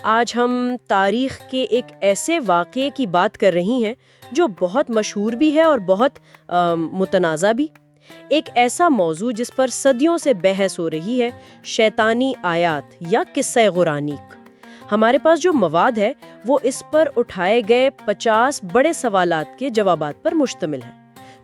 آج ہم تاریخ کے ایک ایسے واقعے کی بات کر رہی ہیں جو بہت مشہور بھی ہے اور بہت متنازع بھی۔ ایک ایسا موضوع جس پر صدیوں سے بحث ہو رہی ہے، شیطانی آیات یا قصہ قرآنیک۔ ہمارے پاس جو مواد ہے وہ اس پر اٹھائے گئے 50 بڑے سوالات کے جوابات پر مشتمل ہے۔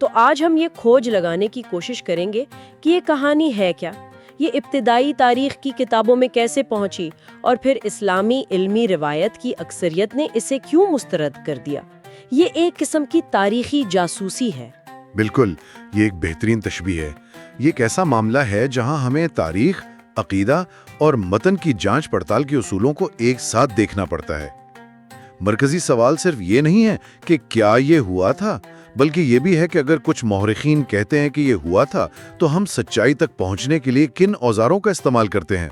تو آج ہم یہ کھوج لگانے کی کوشش کریں گے کہ یہ کہانی ہے کیا، یہ ابتدائی تاریخ کی کتابوں میں کیسے پہنچی، اور پھر اسلامی علمی روایت کی اکثریت نے اسے کیوں مسترد کر دیا۔ یہ ایک قسم کی تاریخی جاسوسی ہے۔ بالکل، یہ ایک بہترین تشبیہ ہے۔ یہ ایک ایسا معاملہ ہے جہاں ہمیں تاریخ، عقیدہ اور متن کی جانچ پڑتال کے اصولوں کو ایک ساتھ دیکھنا پڑتا ہے۔ مرکزی سوال صرف یہ نہیں ہے کہ کیا یہ ہوا تھا، بلکہ یہ بھی ہے کہ اگر کچھ مورخین کہتے ہیں کہ یہ ہوا تھا تو ہم سچائی تک پہنچنے کے لیے کن اوزاروں کا استعمال کرتے ہیں۔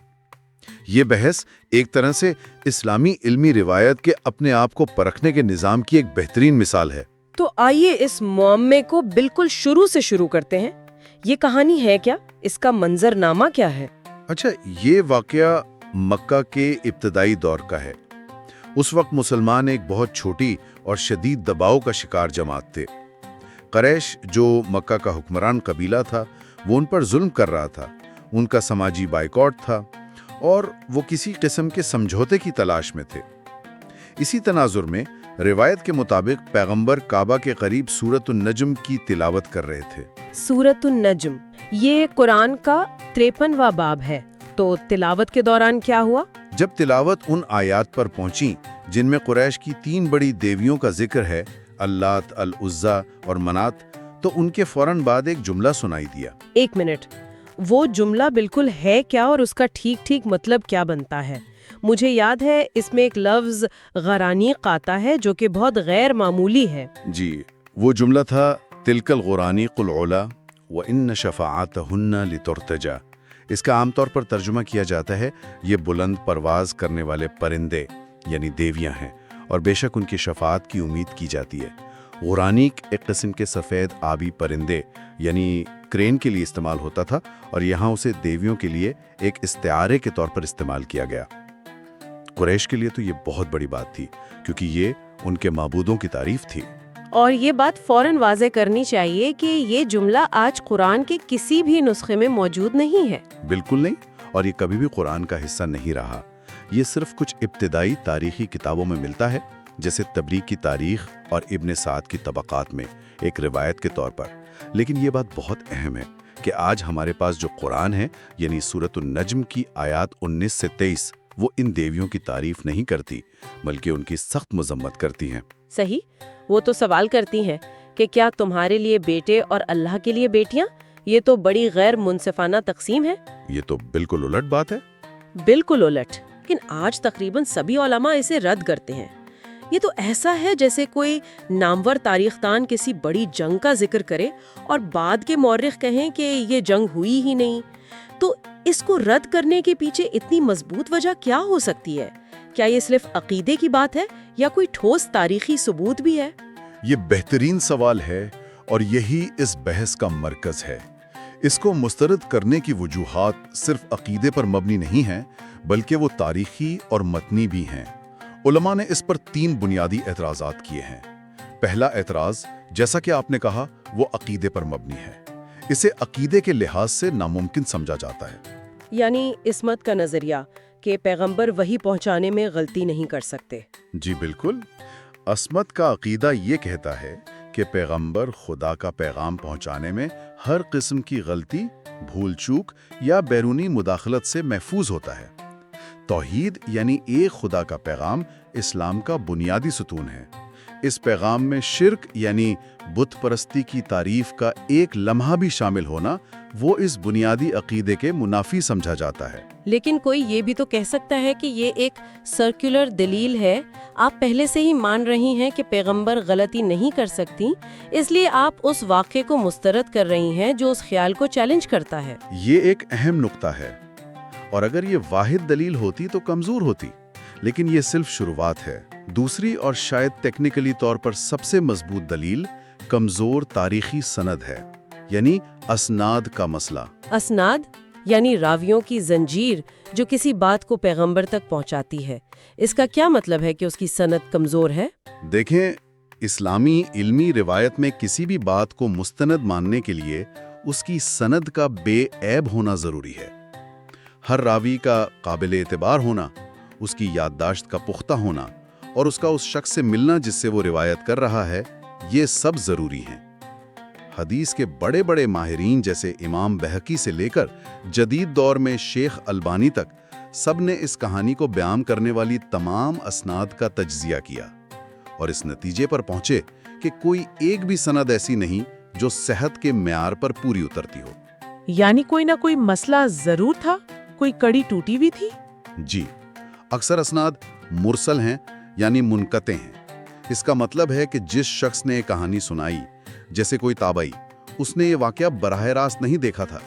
یہ بحث ایک طرح سے اسلامی علمی روایت کے اپنے آپ کو پرکھنے کے نظام کی ایک بہترین مثال ہے۔ تو آئیے اس معمے کو بالکل شروع سے شروع کرتے ہیں۔ یہ کہانی ہے کیا؟ اس کا منظرنامہ کیا ہے؟ اچھا، یہ واقعہ مکہ کے ابتدائی دور کا ہے۔ اس وقت مسلمان ایک بہت چھوٹی اور شدید دباؤ کا شکار جماعت تھے۔ قریش، جو مکہ کا حکمران قبیلہ تھا، وہ ان پر ظلم کر رہا تھا۔ ان کا سماجی بائیکاٹ تھا اور وہ کسی قسم کے سمجھوتے کی تلاش میں تھے۔ اسی تناظر میں روایت کے مطابق پیغمبر کعبہ کے قریب سورۃ النجم کی تلاوت کر رہے تھے۔ سورۃ النجم یہ قرآن کا 53واں باب ہے، تو تلاوت کے دوران کیا ہوا؟ جب تلاوت ان آیات پر پہنچی جن میں قریش کی 3 بڑی دیویوں کا ذکر ہے، اللات، العزیٰ اور منات، تو ان کے فوراً بعد ایک جملہ سنائی دیا۔ ایک منٹ، وہ جملہ بالکل ہے کیا اور اس کا ٹھیک مطلب کیا بنتا ہے؟ مجھے یاد ہے اس میں ایک لفظ غرانیق آتا ہے جو کہ بہت غیر معمولی ہے۔ جی، وہ جملہ تھا تلک الغرانیق العلا وان شفاعتہن لترتجا۔ اس کا عام طور پر ترجمہ کیا جاتا ہے یہ بلند پرواز کرنے والے پرندے یعنی دیویاں ہیں، اور بے شک ان کی شفاعت کی امید کی جاتی ہے۔ غرانیق ایک قسم کے سفید آبی پرندے یعنی کرین کے لیے استعمال ہوتا تھا، اور یہاں اسے دیویوں کے لیے ایک استعارے کے طور پر استعمال کیا گیا۔ قریش کے لیے تو یہ بہت بڑی بات تھی، کیونکہ یہ ان کے معبودوں کی تعریف تھی۔ اور یہ بات فوراً واضح کرنی چاہیے کہ یہ جملہ آج قرآن کے کسی بھی نسخے میں موجود نہیں ہے۔ بالکل نہیں، اور یہ کبھی بھی قرآن کا حصہ نہیں رہا۔ یہ صرف کچھ ابتدائی تاریخی کتابوں میں ملتا ہے، جیسے تبریغ کی تاریخ اور ابن سعد کی طبقات میں ایک روایت کے طور پر۔ لیکن یہ بات بہت اہم ہے کہ آج ہمارے پاس جو قرآن ہے، یعنی سورۃ النجم کی آیات 19 سے 23، وہ ان دیویوں کی تعریف نہیں کرتی، بلکہ ان کی سخت مذمت کرتی ہیں۔ صحیح، وہ تو سوال کرتی ہیں کہ کیا تمہارے لیے بیٹے اور اللہ کے لیے بیٹیاں؟ یہ تو بڑی غیر منصفانہ تقسیم ہے۔ یہ تو بالکل الٹ بات ہے۔ بالکل الٹ، لیکن آج تقریباً سبھی علماء اسے رد کرتے ہیں۔ یہ تو ایسا ہے جیسے کوئی نامور تاریخ دان کسی بڑی جنگ کا ذکر کرے اور بعد کے مورخ کہیں کہ یہ جنگ ہوئی ہی نہیں۔ تو اس کو رد کرنے کے پیچھے اتنی مضبوط وجہ کیا ہو سکتی ہے؟ کیا یہ صرف عقیدے کی بات ہے یا کوئی ٹھوس تاریخی ثبوت بھی ہے؟ یہ بہترین سوال ہے، اور یہی اس بحث کا مرکز ہے۔ اس کو مسترد کرنے کی وجوہات صرف عقیدے پر مبنی نہیں ہیں، بلکہ وہ تاریخی اور متنی بھی ہیں۔ علماء نے اس پر 3 بنیادی اعتراضات کیے ہیں۔ پہلا اعتراض، جیسا کہ آپ نے کہا، وہ عقیدے پر مبنی ہے۔ اسے عقیدے کے لحاظ سے ناممکن سمجھا جاتا ہے۔ یعنی عصمت کا نظریہ کہ پیغمبر وحی پہنچانے میں غلطی نہیں کر سکتے۔ جی بالکل، عصمت کا عقیدہ یہ کہتا ہے کہ پیغمبر خدا کا پیغام پہنچانے میں ہر قسم کی غلطی، بھول چوک یا بیرونی مداخلت سے محفوظ ہوتا ہے۔ توحید یعنی ایک خدا کا پیغام اسلام کا بنیادی ستون ہے۔ اس پیغام میں شرک یعنی بت پرستی کی تعریف کا ایک لمحہ بھی شامل ہونا، وہ اس بنیادی عقیدے کے منافی سمجھا جاتا ہے۔ لیکن کوئی یہ بھی تو کہہ سکتا ہے کہ یہ ایک سرکولر دلیل ہے۔ آپ پہلے سے ہی مان رہی ہیں کہ پیغمبر غلطی نہیں کر سکتی، اس لیے آپ اس واقعے کو مسترد کر رہی ہیں جو اس خیال کو چیلنج کرتا ہے۔ یہ ایک اہم نقطہ ہے، اور اگر یہ واحد دلیل ہوتی تو کمزور ہوتی، لیکن یہ صرف شروعات ہے۔ دوسری اور شاید ٹیکنیکلی طور پر سب سے مضبوط دلیل کمزور تاریخی سند ہے، یعنی اسناد کا مسئلہ۔ اسناد یعنی راویوں کی زنجیر جو کسی بات کو پیغمبر تک پہنچاتی ہے۔ اس کا کیا مطلب ہے کہ اس کی سند کمزور ہے؟ دیکھیں، اسلامی علمی روایت میں کسی بھی بات کو مستند ماننے کے لیے اس کی سند کا بے عیب ہونا ضروری ہے۔ ہر راوی کا قابل اعتبار ہونا، اس کی یادداشت کا پختہ ہونا اور اس کا اس شخص سے ملنا جس سے وہ روایت کر رہا ہے، یہ سب ضروری ہیں۔ حدیث کے بڑے بڑے ماہرین جیسے امام بہقی سے لے کر جدید دور میں شیخ البانی تک سب نے اس کہانی کو بیان کرنے والی تمام اسناد کا تجزیہ کیا اور اس نتیجے پر پہنچے کہ کوئی ایک بھی سند ایسی نہیں جو صحت کے معیار پر پوری اترتی ہو۔ یعنی کوئی نہ کوئی مسئلہ ضرور تھا، کوئی کڑی ٹوٹی ہوئی تھی؟ جی، اکثر اسناد مرسل ہیں یعنی منقطع ہیں۔ اس کا مطلب ہے کہ جس شخص نے یہ کہانی سنائی، جیسے کوئی تابعی، اس نے یہ واقعہ براہ راست نہیں دیکھا تھا،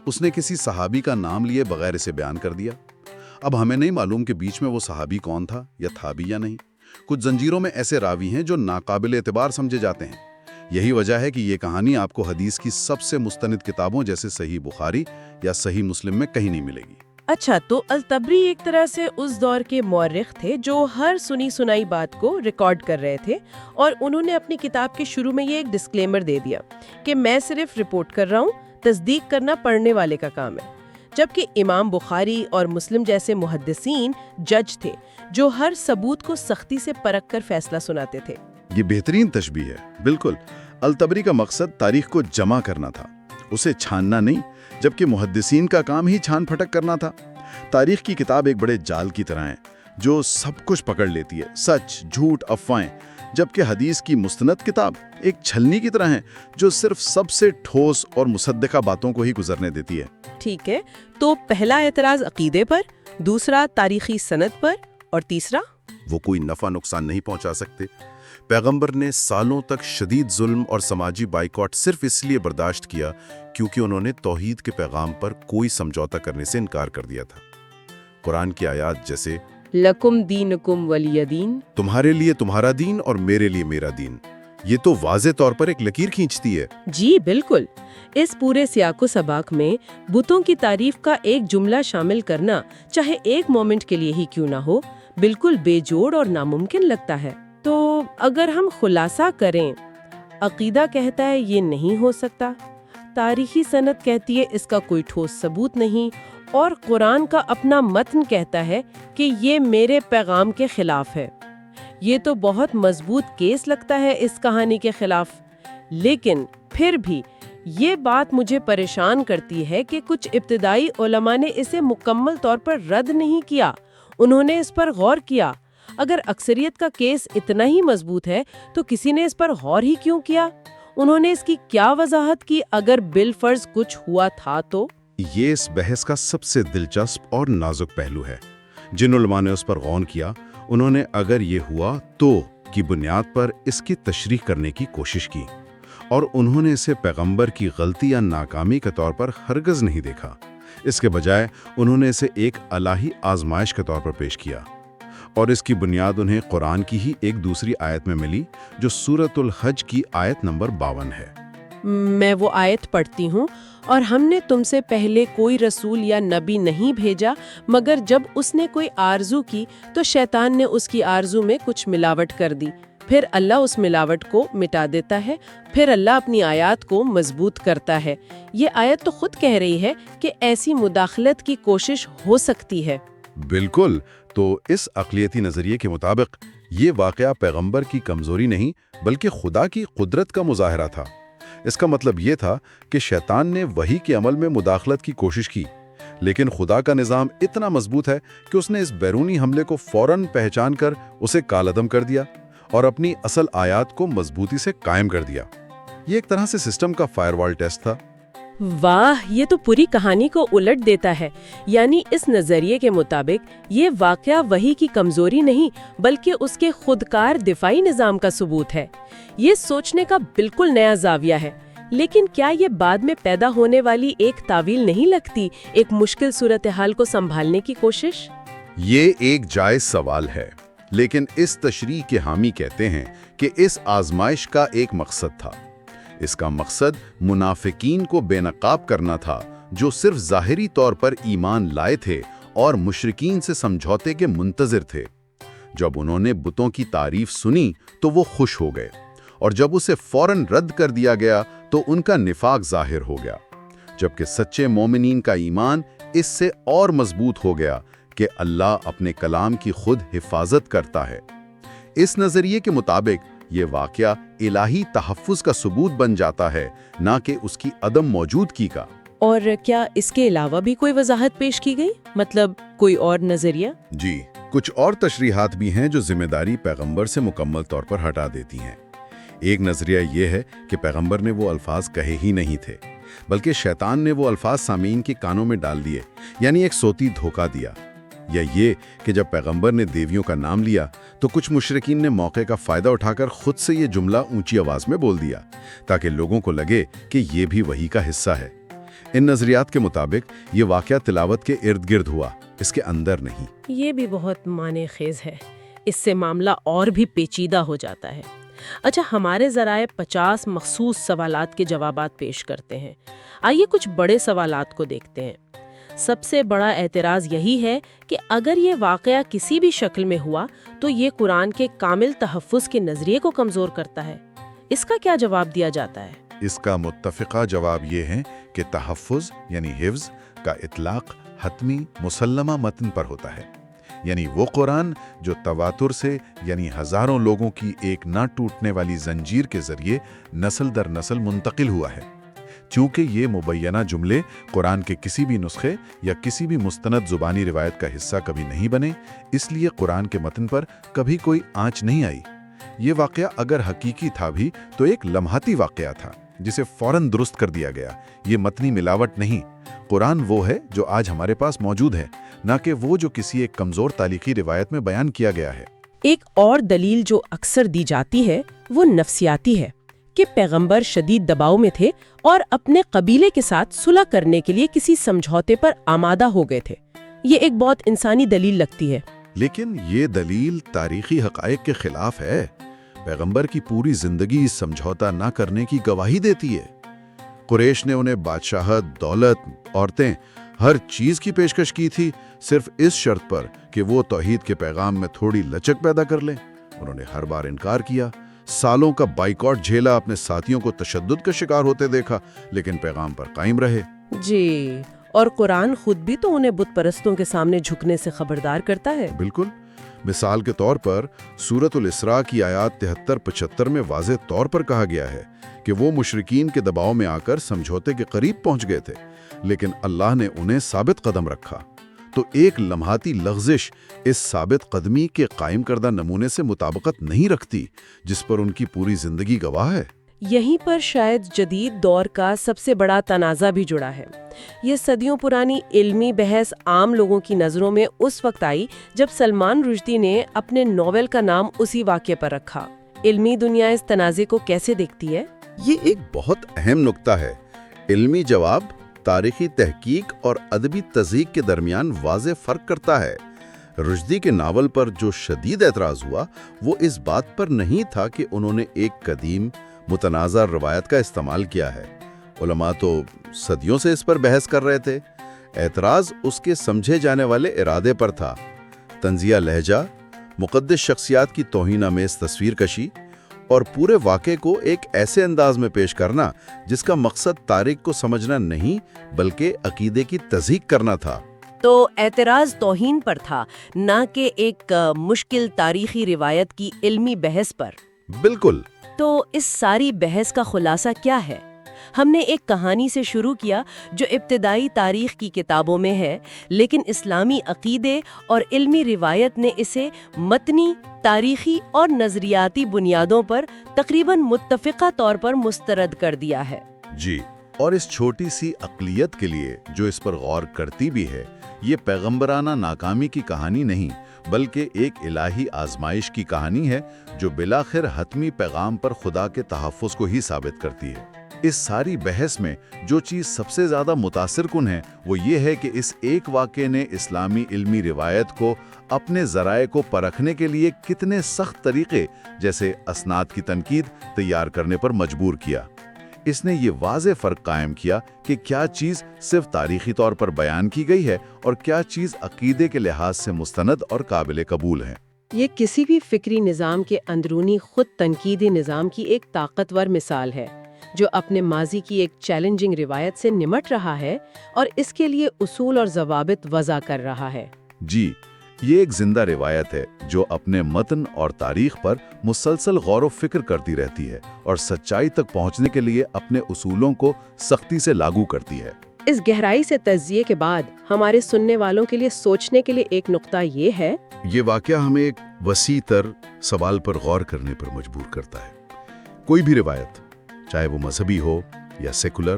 اس نے کسی صحابی کا نام لیے بغیر اسے بیان کر دیا۔ اب ہمیں نہیں معلوم کہ بیچ میں وہ صحابی کون تھا یا تھا بھی یا نہیں۔ کچھ زنجیروں میں ایسے راوی ہیں جو ناقابل اعتبار سمجھے جاتے ہیں۔ یہی وجہ ہے کہ یہ کہانی آپ کو حدیث کی سب سے مستند کتابوں جیسے صحیح بخاری یا صحیح مسلم میں کہیں نہیں ملے گی۔ اچھا، تو الطبری ایک طرح سے اس دور کے مورخ تھے جو ہر سنی سنائی بات کو ریکارڈ کر رہے تھے، اور انہوں نے اپنی کتاب کے شروع میں یہ ایک ڈسکلیمر دے دیا کہ میں صرف رپورٹ کر رہا ہوں، تصدیق کرنا پڑھنے والے کا کام ہے۔ جبکہ امام بخاری اور مسلم جیسے محدثین جج تھے جو ہر ثبوت کو سختی سے پرکھ کر فیصلہ سناتے تھے۔ یہ بہترین تشبیہ ہے۔ بالکل، الطبری کا مقصد تاریخ کو جمع کرنا تھا، اسے چھاننا نہیں، جبکہ محدثین کا کام ہی چھان پھٹک کرنا تھا۔ تاریخ کی کتاب ایک بڑے جال کی طرح ہے جو سب کچھ پکڑ لیتی ہے، سچ، جھوٹ، افواہیں، جبکہ حدیث کی مستند کتاب ایک چھلنی کی طرح ہے جو صرف سب سے ٹھوس اور مصدقہ باتوں کو ہی گزرنے دیتی ہے۔ ٹھیک ہے، تو پہلا اعتراض عقیدے پر، دوسرا تاریخی سند پر، اور تیسرا وہ کوئی نفع نقصان نہیں پہنچا سکتے۔ پیغمبر نے سالوں تک شدید ظلم اور سماجی بائیکاٹ صرف اس لیے برداشت کیا کیونکہ انہوں نے توحید کے پیغام پر کوئی سمجھوتا کرنے سے انکار کر دیا تھا۔ قرآن کی آیات جیسے لکم دینکم ولی دین، تمہارے لیے تمہارا دین اور میرے لیے میرا دین، یہ تو واضح طور پر ایک لکیر کھینچتی ہے۔ جی بالکل، اس پورے سیاق و سباق میں بتوں کی تعریف کا ایک جملہ شامل کرنا، چاہے ایک مومنٹ کے لیے ہی کیوں نہ ہو، بالکل بے جوڑ اور ناممکن لگتا ہے۔ تو اگر ہم خلاصہ کریں، عقیدہ کہتا ہے یہ نہیں ہو سکتا، تاریخی سند کہتی ہے اس کا کوئی ٹھوس ثبوت نہیں، اور قرآن کا اپنا متن کہتا ہے کہ یہ میرے پیغام کے خلاف ہے۔ یہ تو بہت مضبوط کیس لگتا ہے اس کہانی کے خلاف، لیکن پھر بھی یہ بات مجھے پریشان کرتی ہے کہ کچھ ابتدائی علماء نے اسے مکمل طور پر رد نہیں کیا، انہوں نے اس پر غور کیا۔ اگر اکثریت کا کیس اتنا ہی مضبوط ہے تو کسی نے اس پر غور ہی کیوں کیا؟ انہوں نے اس کی کیا وضاحت کی اگر بالفرض کچھ ہوا تھا تو؟ یہ اس بحث کا سب سے دلچسپ اور نازک پہلو ہے۔ جن علماء نے اس پر غور کیا، انہوں نے اگر یہ ہوا تو کی بنیاد پر اس کی تشریح کرنے کی کوشش کی، اور انہوں نے اسے پیغمبر کی غلطی یا ناکامی کے طور پر ہرگز نہیں دیکھا۔ اس کے بجائے انہوں نے اسے ایک الہی آزمائش کے طور پر پیش کیا، اور اس کی بنیاد انہیں قرآن کی ہی ایک دوسری آیت میں ملی جو سورۃ الحج کی آیت نمبر 52 ہے۔ میں وہ آیت پڑھتی ہوں، اور ہم نے تم سے پہلے کوئی رسول یا نبی نہیں بھیجا مگر جب اس نے کوئی آرزو کی تو شیطان نے اس کی آرزو میں کچھ ملاوٹ کر دی، پھر اللہ اس ملاوٹ کو مٹا دیتا ہے، پھر اللہ اپنی آیات کو مضبوط کرتا ہے۔ یہ آیت تو خود کہہ رہی ہے کہ ایسی مداخلت کی کوشش ہو سکتی ہے۔ بالکل، تو اس اقلیتی نظریے کے مطابق یہ واقعہ پیغمبر کی کمزوری نہیں بلکہ خدا کی قدرت کا مظاہرہ تھا۔ اس کا مطلب یہ تھا کہ شیطان نے وحی کے عمل میں مداخلت کی کوشش کی، لیکن خدا کا نظام اتنا مضبوط ہے کہ اس نے اس بیرونی حملے کو فوراً پہچان کر اسے کالعدم کر دیا اور اپنی اصل آیات کو مضبوطی سے قائم کر دیا۔ یہ ایک طرح سے سسٹم کا فائر وال ٹیسٹ تھا۔ واہ، یہ تو پوری کہانی کو الٹ دیتا ہے۔ یعنی اس نظریے کے مطابق یہ واقعہ وحی کی کمزوری نہیں بلکہ اس کے خودکار دفاعی نظام کا ثبوت ہے۔ یہ سوچنے کا بالکل نیا زاویہ ہے، لیکن کیا یہ بعد میں پیدا ہونے والی ایک تعویل نہیں لگتی، ایک مشکل صورتحال کو سنبھالنے کی کوشش؟ یہ ایک جائز سوال ہے، لیکن اس تشریح کے حامی کہتے ہیں کہ اس آزمائش کا ایک مقصد تھا۔ اس کا مقصد منافقین کو بے نقاب کرنا تھا جو صرف ظاہری طور پر ایمان لائے تھے اور مشرکین سے سمجھوتے کے منتظر تھے۔ جب انہوں نے بتوں کی تعریف سنی تو وہ خوش ہو گئے، اور جب اسے فوراً رد کر دیا گیا تو ان کا نفاق ظاہر ہو گیا، جبکہ سچے مومنین کا ایمان اس سے اور مضبوط ہو گیا کہ اللہ اپنے کلام کی خود حفاظت کرتا ہے۔ اس نظریے کے مطابق یہ واقعہ الہی تحفظ کا ثبوت بن جاتا ہے، نہ کہ اس کی عدم موجودگی کا۔ اور کیا اس کے علاوہ بھی کوئی وضاحت پیش کی گئی؟ مطلب کوئی اور نظریہ؟ جی، کچھ اور تشریحات بھی ہیں جو ذمہ داری پیغمبر سے مکمل طور پر ہٹا دیتی ہیں۔ ایک نظریہ یہ ہے کہ پیغمبر نے وہ الفاظ کہے ہی نہیں تھے، بلکہ شیطان نے وہ الفاظ سامعین کے کانوں میں ڈال دیے، یعنی ایک صوتی دھوکہ دیا۔ یا یہ کہ جب پیغمبر نے دیویوں کا نام لیا تو کچھ مشرکین نے موقع کا فائدہ اٹھا کر خود سے یہ جملہ اونچی آواز میں بول دیا، تاکہ لوگوں کو لگے کہ یہ بھی وحی کا حصہ ہے۔ ان نظریات کے مطابق یہ واقعہ تلاوت کے ارد گرد ہوا، اس کے اندر نہیں۔ یہ بھی بہت معنی خیز ہے، اس سے معاملہ اور بھی پیچیدہ ہو جاتا ہے۔ اچھا، ہمارے ذرائع 50 مخصوص سوالات کے جوابات پیش کرتے ہیں۔ آئیے کچھ بڑے سوالات کو دیکھتے ہیں۔ سب سے بڑا اعتراض یہی ہے کہ اگر یہ واقعہ کسی بھی شکل میں ہوا تو یہ قرآن کے کامل تحفظ کے نظریے کو کمزور کرتا ہے۔ اس کا کیا جواب دیا جاتا ہے؟ اس کا متفقہ جواب یہ ہے کہ تحفظ یعنی حفظ کا اطلاق حتمی مسلمہ متن پر ہوتا ہے، یعنی وہ قرآن جو تواتر سے یعنی ہزاروں لوگوں کی ایک نہ ٹوٹنے والی زنجیر کے ذریعے نسل در نسل منتقل ہوا ہے۔ چونکہ یہ مبینہ جملے قرآن کے کسی بھی نسخے یا کسی بھی مستند زبانی روایت کا حصہ کبھی نہیں بنے، اس لیے قرآن کے متن پر کبھی کوئی آنچ نہیں آئی۔ یہ واقعہ اگر حقیقی تھا بھی تو ایک لمحاتی واقعہ تھا جسے فوراً درست کر دیا گیا۔ یہ متنی ملاوٹ نہیں، قرآن وہ ہے جو آج ہمارے پاس موجود ہے، نہ کہ وہ جو کسی ایک کمزور تاریخی روایت میں بیان کیا گیا ہے۔ ایک اور دلیل جو اکثر دی جاتی ہے وہ نفسیاتی ہے کہ پیغمبر شدید دباؤ میں تھے اور اپنے قبیلے کے ساتھ صلح کرنے کے لیے کسی سمجھوتے پر آمادہ ہو گئے تھے۔ یہ ایک بہت انسانی دلیل لگتی ہے۔ لیکن یہ دلیل تاریخی حقائق کے خلاف ہے۔ پیغمبر کی پوری زندگی سمجھوتا نہ کرنے کی گواہی دیتی ہے۔ قریش نے انہیں بادشاہت، دولت، عورتیں، ہر چیز کی پیشکش کی تھی، صرف اس شرط پر کہ وہ توحید کے پیغام میں تھوڑی لچک پیدا کر لیں۔ انہوں نے ہر بار انکار کیا، سالوں کا بائیکاٹ جھیلا، اپنے ساتھیوں کو تشدد کا شکار ہوتے دیکھا، لیکن پیغام پر قائم رہے۔ جی، اور قرآن خود بھی تو انہیں بت پرستوں کے سامنے جھکنے سے خبردار کرتا ہے۔ بالکل۔ مثال کے طور پر سورۃ الاسراء کی آیات 73-75 میں واضح طور پر کہا گیا ہے کہ وہ مشرکین کے دباؤ میں آ کر سمجھوتے کے قریب پہنچ گئے تھے، لیکن اللہ نے انہیں ثابت قدم رکھا۔ تو ایک لمحاتی لغزش اس ثابت قدمی کے قائم کردہ نمونے سے مطابقت نہیں رکھتی جس پر ان کی پوری زندگی گواہ ہے۔ یہیں پر شاید جدید دور کا سب سے بڑا تنازع بھی جڑا ہے۔ یہ صدیوں پرانی علمی بحث عام لوگوں کی نظروں میں اس وقت آئی جب سلمان رشدی نے اپنے ناول کا نام اسی واقعے پر رکھا۔ علمی دنیا اس تنازع کو کیسے دیکھتی ہے؟ یہ ایک بہت اہم نکتہ ہے۔ علمی جواب تاریخی تحقیق اور ادبی تذیق کے درمیان واضح فرق کرتا ہے۔ رشدی کے ناول پر جو شدید اعتراض ہوا وہ اس بات پر نہیں تھا کہ انہوں نے ایک قدیم متنازع روایت کا استعمال کیا ہے۔ علماء تو صدیوں سے اس پر بحث کر رہے تھے۔ اعتراض اس کے سمجھے جانے والے ارادے پر تھا۔ طنزیہ لہجہ، مقدس شخصیات کی توہین آمیز تصویر کشی اور پورے واقعے کو ایک ایسے انداز میں پیش کرنا جس کا مقصد تاریخ کو سمجھنا نہیں بلکہ عقیدے کی تصدیق کرنا تھا۔ تو اعتراض توہین پر تھا، نہ کہ ایک مشکل تاریخی روایت کی علمی بحث پر۔ بالکل۔ تو اس ساری بحث کا خلاصہ کیا ہے؟ ہم نے ایک کہانی سے شروع کیا جو ابتدائی تاریخ کی کتابوں میں ہے، لیکن اسلامی عقیدے اور علمی روایت نے اسے متنی، تاریخی اور نظریاتی بنیادوں پر تقریباً متفقہ طور پر مسترد کر دیا ہے۔ جی، اور اس چھوٹی سی اقلیت کے لیے جو اس پر غور کرتی بھی ہے، یہ پیغمبرانہ ناکامی کی کہانی نہیں بلکہ ایک الہی آزمائش کی کہانی ہے جو بالآخر حتمی پیغام پر خدا کے تحفظ کو ہی ثابت کرتی ہے۔ اس ساری بحث میں جو چیز سب سے زیادہ متاثر کن ہے وہ یہ ہے کہ اس ایک واقعے نے اسلامی علمی روایت کو اپنے ذرائع کو پرکھنے کے لیے کتنے سخت طریقے جیسے اسناد کی تنقید تیار کرنے پر مجبور کیا۔ اس نے یہ واضح فرق قائم کیا کہ کیا چیز صرف تاریخی طور پر بیان کی گئی ہے اور کیا چیز عقیدے کے لحاظ سے مستند اور قابل قبول ہے۔ یہ کسی بھی فکری نظام کے اندرونی خود تنقیدی نظام کی ایک طاقتور مثال ہے، جو اپنے ماضی کی ایک چیلنجنگ روایت سے نمٹ رہا ہے اور اس کے لیے اصول اور ضوابط وضع کر رہا ہے۔ جی، یہ ایک زندہ روایت ہے جو اپنے متن اور تاریخ پر مسلسل غور و فکر کرتی رہتی ہے اور سچائی تک پہنچنے کے لیے اپنے اصولوں کو سختی سے لاگو کرتی ہے۔ اس گہرائی سے تجزیے کے بعد ہمارے سننے والوں کے لیے سوچنے کے لیے ایک نقطہ یہ ہے، یہ واقعہ ہمیں ایک وسیع تر سوال پر غور کرنے پر مجبور کرتا ہے۔ کوئی بھی روایت، چاہے وہ مذہبی ہو یا سیکولر،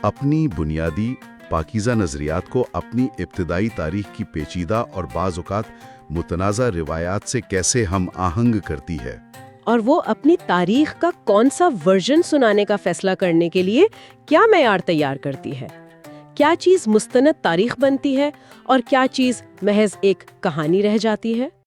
اپنی بنیادی پاکیزہ نظریات کو اپنی ابتدائی تاریخ کی پیچیدہ اور بعض اوقات متنازع روایات سے کیسے ہم آہنگ کرتی ہے، اور وہ اپنی تاریخ کا کون سا ورژن سنانے کا فیصلہ کرنے کے لیے کیا معیار تیار کرتی ہے۔ کیا چیز مستند تاریخ بنتی ہے اور کیا چیز محض ایک کہانی رہ جاتی ہے۔